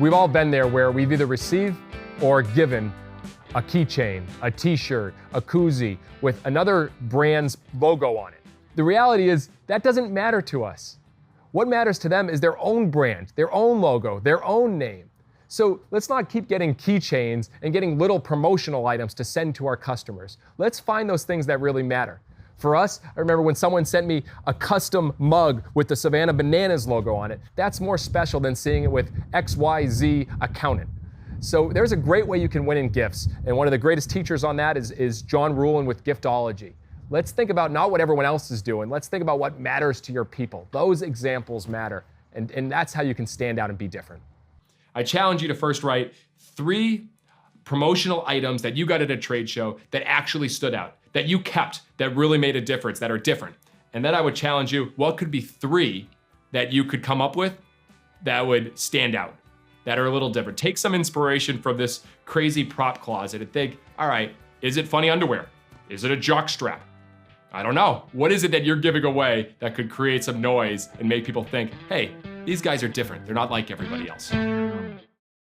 We've all been there where we've either received or given a keychain, a t-shirt, a koozie with another brand's logo on it. The reality is that doesn't matter to us. What matters to them is their own brand, their own logo, their own name. So let's not keep getting keychains and getting little promotional items to send to our customers. Let's find those things that really matter. For us, I remember when someone sent me a custom mug with the Savannah Bananas logo on it. That's more special than seeing it with XYZ accountant. So there's a great way you can win in gifts. And one of the greatest teachers on that is John Ruhlin with Giftology. Let's think about not what everyone else is doing. Let's think about what matters to your people. Those examples matter. And that's how you can stand out and be different. I challenge you to first write 3 promotional items that you got at a trade show that actually stood out, that you kept, that really made a difference, that are different. And then I would challenge you, what could be 3 that you could come up with that would stand out, that are a little different? Take some inspiration from this crazy prop closet and think, all right, is it funny underwear? Is it a jock strap? I don't know. What is it that you're giving away that could create some noise and make people think, hey, these guys are different. They're not like everybody else.